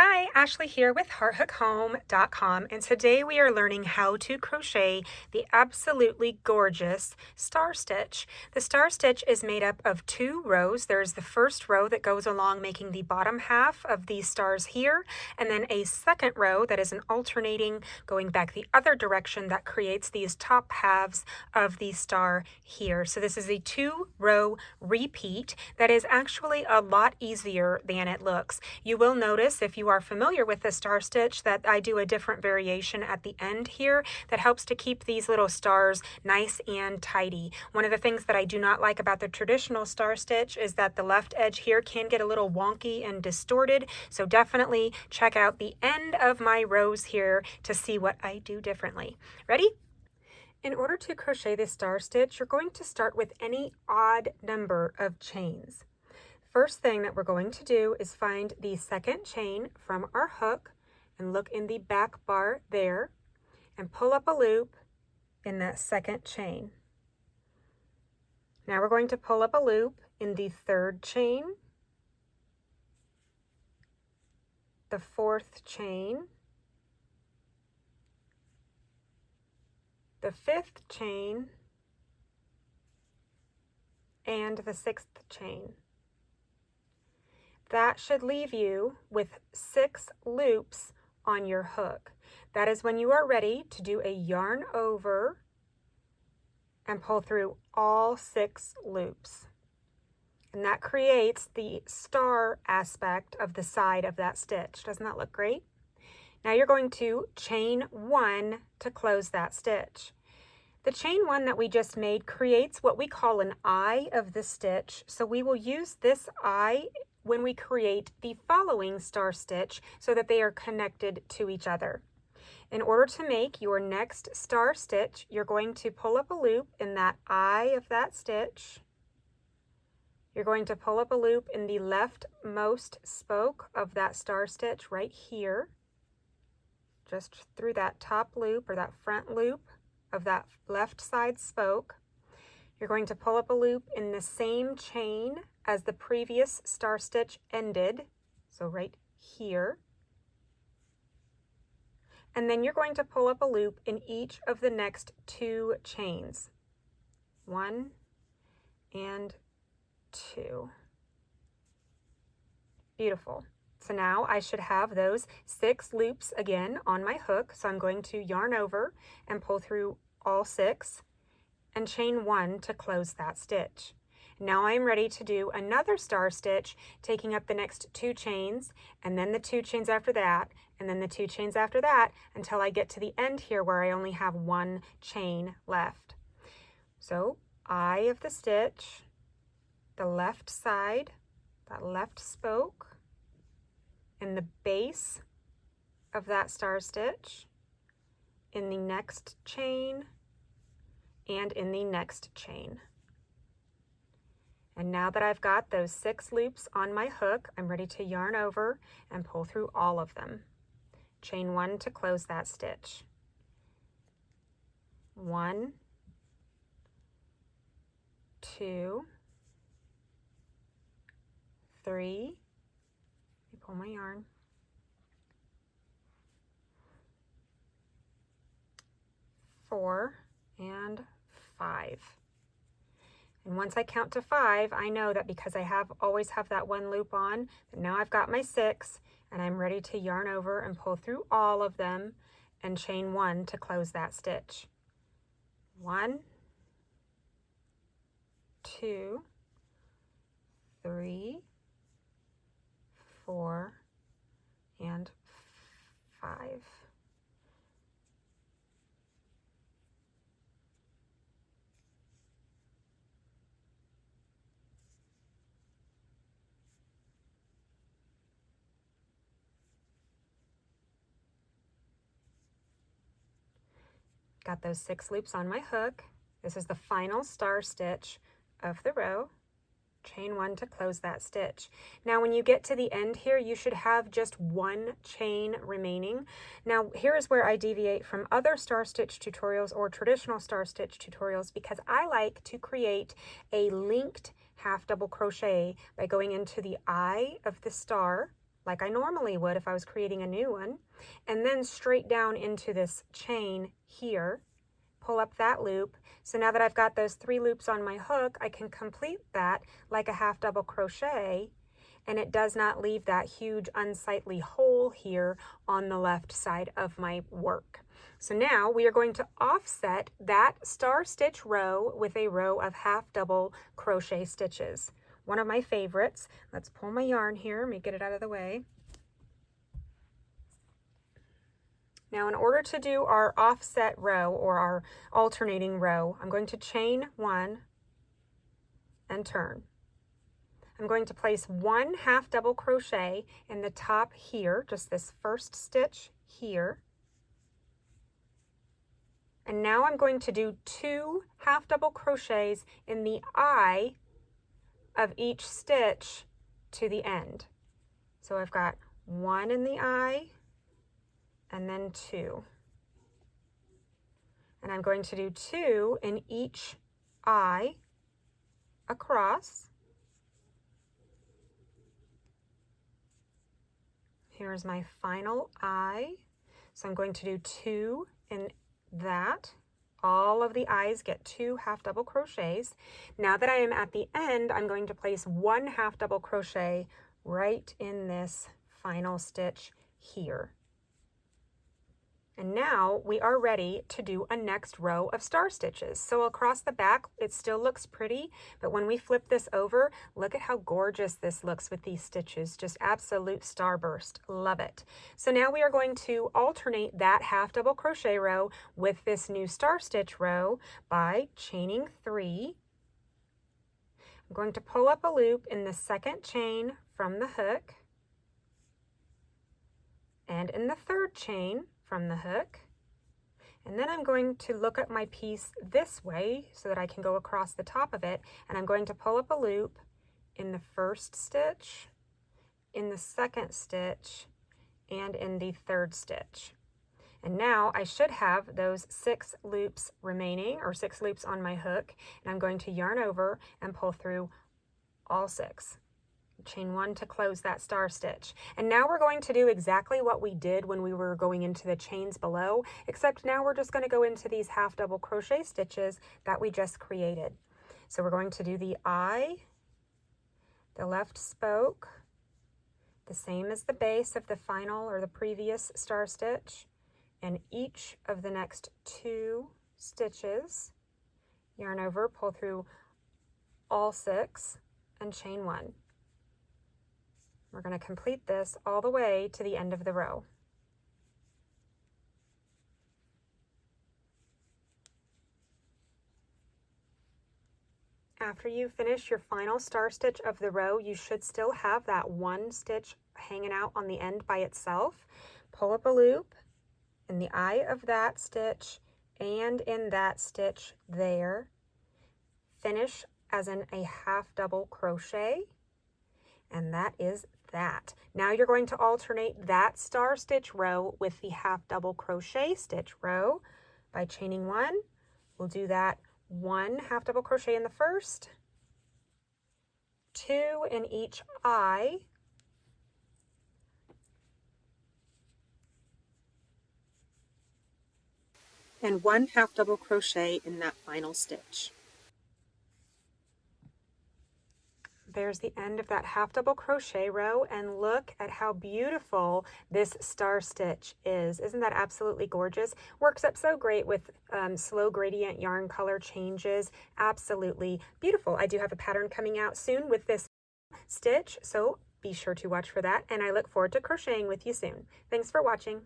Hi, Ashley here with hearthookhome.com, and today we are learning how to crochet the absolutely gorgeous star stitch. The star stitch is made up of 2 rows. There's the first row that goes along making the bottom half of these stars here, and then a second row that is an alternating going back the other direction that creates these top halves of the star here. So this is a 2-row repeat that is actually a lot easier than it looks. You will notice, if you are familiar with the star stitch, that I do a different variation at the end here that helps to keep these little stars nice and tidy. One of the things that I do not like about the traditional star stitch is that the left edge here can get a little wonky and distorted, so definitely check out the end of my rows here to see what I do differently. Ready? In order to crochet this star stitch, you're going to start with any odd number of chains. First thing that we're going to do is find the second chain from our hook and look in the back bar there and pull up a loop in that second chain. Now we're going to pull up a loop in the third chain, the fourth chain, the fifth chain, and the sixth chain. That should leave you with 6 loops on your hook. That is when you are ready to do a yarn over and pull through all 6 loops. And that creates the star aspect of the side of that stitch. Doesn't that look great? Now you're going to chain 1 to close that stitch. The chain 1 that we just made creates what we call an eye of the stitch, so we will use this eye when we create the following star stitch so that they are connected to each other. In order to make your next star stitch, you're going to pull up a loop in that eye of that stitch. You're going to pull up a loop in the leftmost spoke of that star stitch right here, just through that top loop or that front loop of that left side spoke. You're going to pull up a loop in the same chain as the previous star stitch ended, so right here. And then you're going to pull up a loop in each of the next 2 chains. 1 and 2. Beautiful. So now I should have those 6 loops again on my hook, so I'm going to yarn over and pull through all 6 and chain 1 to close that stitch. Now I'm ready to do another star stitch, taking up the next 2 chains, and then the 2 chains after that, and then the 2 chains after that, until I get to the end here where I only have 1 chain left. So, eye of the stitch, the left side, that left spoke, in the base of that star stitch, in the next chain, and in the next chain. And now that I've got those 6 loops on my hook, I'm ready to yarn over and pull through all of them. Chain 1 to close that stitch. 1, 2, 3, let me pull my yarn, 4, and 5. And once I count to 5, I know that because I always have that 1 loop on, that now I've got my 6, and I'm ready to yarn over and pull through all of them and chain 1 to close that stitch. 1, 2, 3, 4, and 5. Got those 6 loops on my hook. This is the final star stitch of the row. Chain 1 to close that stitch. Now when you get to the end here, you should have just 1 chain remaining. Now here is where I deviate from other star stitch tutorials or traditional star stitch tutorials, because I like to create a linked half double crochet by going into the eye of the star like I normally would if I was creating a new one, and then straight down into this chain here, pull up that loop. So now that I've got those 3 loops on my hook, I can complete that like a half double crochet, and it does not leave that huge unsightly hole here on the left side of my work. So now we are going to offset that star stitch row with a row of half double crochet stitches. One of my favorites. Let's pull my yarn here, let me get it out of the way. Now in order to do our offset row or our alternating row, I'm going to chain 1 and turn. I'm going to place 1 half double crochet in the top here, just this first stitch here. And now I'm going to do 2 half double crochets in the eye of each stitch to the end. So I've got 1 in the eye and then 2. And I'm going to do 2 in each eye across. Here's my final eye. So I'm going to do 2 in that. All of the eyes get 2 half double crochets. Now that I am at the end, I'm going to place 1 half double crochet right in this final stitch here. And now we are ready to do a next row of star stitches. So across the back, it still looks pretty, but when we flip this over, look at how gorgeous this looks with these stitches. Just absolute starburst. Love it. So now we are going to alternate that half double crochet row with this new star stitch row by chaining 3. I'm going to pull up a loop in the second chain from the hook and in the third chain from the hook, and then I'm going to look at my piece this way so that I can go across the top of it, and I'm going to pull up a loop in the first stitch, in the second stitch, and in the third stitch. And now I should have those 6 loops remaining, or 6 loops on my hook, and I'm going to yarn over and pull through all 6. Chain 1 to close that star stitch. And now we're going to do exactly what we did when we were going into the chains below, except now we're just going to go into these half double crochet stitches that we just created. So we're going to do the eye, the left spoke, the same as the base of the final or the previous star stitch, and each of the next 2 stitches, yarn over, pull through all 6, and chain 1. We're going to complete this all the way to the end of the row. After you finish your final star stitch of the row, you should still have that 1 stitch hanging out on the end by itself. Pull up a loop in the eye of that stitch and in that stitch there. Finish as in a half double crochet, and that is that. Now you're going to alternate that star stitch row with the half double crochet stitch row by chaining 1. We'll do that 1 half double crochet in the first, 2 in each eye, and 1 half double crochet in that final stitch. There's the end of that half double crochet row, and look at how beautiful this star stitch is. Isn't that absolutely gorgeous? Works up so great with slow gradient yarn color changes. Absolutely beautiful. I do have a pattern coming out soon with this stitch, so be sure to watch for that, and I look forward to crocheting with you soon. Thanks for watching.